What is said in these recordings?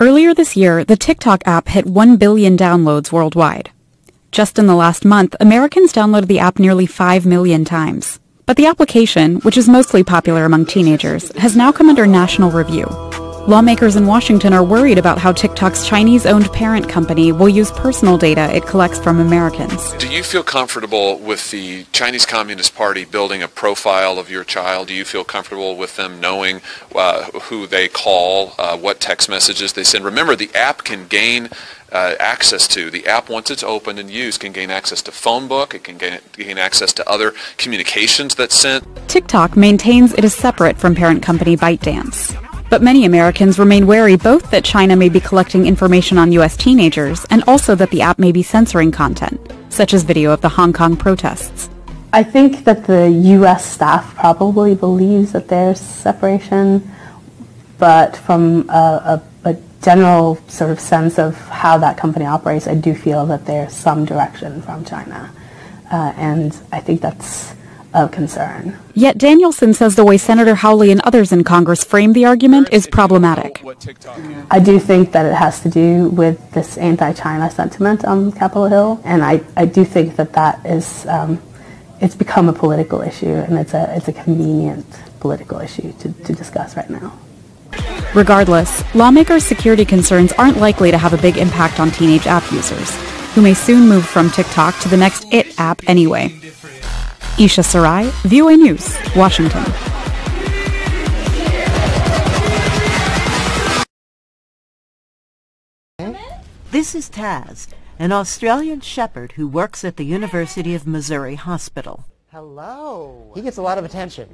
Earlier this year, the TikTok app hit 1 billion downloads worldwide. Just in the last month, Americans downloaded the app nearly 5 million times. But the application, which is mostly popular among teenagers, has now come under national review. Lawmakers in Washington are worried about how TikTok's Chinese-owned parent company will use personal data it collects from Americans. Do you feel comfortable with the Chinese Communist Party building a profile of your child? Do you feel comfortable with them knowing who they call, what text messages they send? Remember, the app can gain access to. The app, once it's opened and used, can gain access to phone book. It can gain access to other communications that's sent. TikTok maintains it is separate from parent company ByteDance. But many Americans remain wary both that China may be collecting information on U.S. teenagers and also that the app may be censoring content, such as video of the Hong Kong protests. I think that the U.S. staff probably believes that there's separation, but from a general sort of sense of how that company operates, I do feel that there's some direction from China, and I think that's of concern. Yet Danielson says the way Senator Hawley and others in Congress frame the argument is problematic. I do think that it has to do with this anti-China sentiment on Capitol Hill, and I do think that is it's become a political issue, and it's a convenient political issue to discuss right now. Regardless, lawmakers' security concerns aren't likely to have a big impact on teenage app users, who may soon move from TikTok to the next IT app anyway. Isha Sarai, VOA News, Washington. This is Taz, an Australian shepherd who works at the University of Missouri Hospital. Hello. He gets a lot of attention,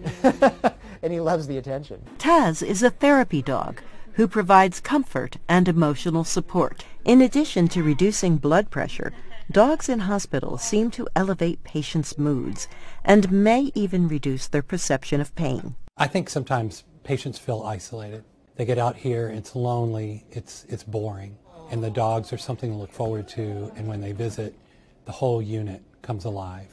and he loves the attention. Taz is a therapy dog who provides comfort and emotional support. In addition to reducing blood pressure, dogs in hospitals seem to elevate patients' moods and may even reduce their perception of pain. I think sometimes patients feel isolated. They get out here, it's lonely, it's boring, and the dogs are something to look forward to, and when they visit, the whole unit comes alive.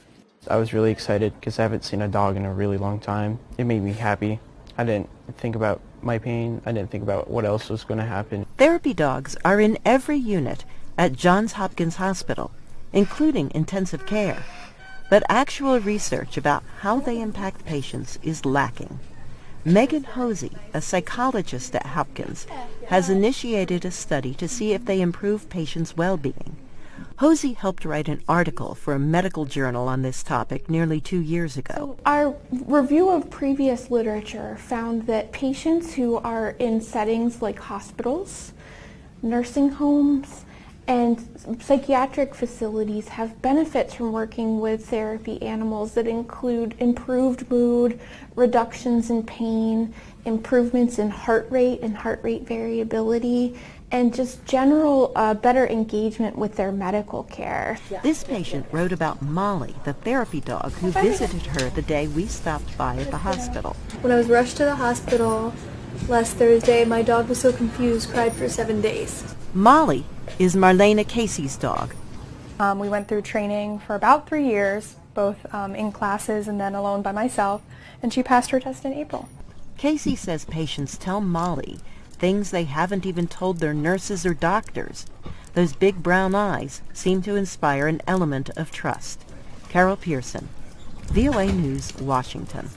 I was really excited because I haven't seen a dog in a really long time. It made me happy. I didn't think about my pain. I didn't think about what else was going to happen. Therapy dogs are in every unit at Johns Hopkins Hospital, including intensive care. But actual research about how they impact patients is lacking. Megan Hosey, a psychologist at Hopkins, has initiated a study to see if they improve patients' well-being. Hosey helped write an article for a medical journal on this topic nearly 2 years ago. Our review of previous literature found that patients who are in settings like hospitals, nursing homes, and psychiatric facilities have benefits from working with therapy animals that include improved mood, reductions in pain, improvements in heart rate and heart rate variability, and just general better engagement with their medical care. This patient wrote about Molly, the therapy dog who visited her the day we stopped by at the hospital. When I was rushed to the hospital last Thursday, my dog was so confused, cried for 7 days. Molly is Marlena Casey's dog. We went through training for about 3 years, both in classes and then alone by myself, and she passed her test in April. Casey says patients tell Molly things they haven't even told their nurses or doctors. Those big brown eyes seem to inspire an element of trust. Carol Pearson, VOA News, Washington.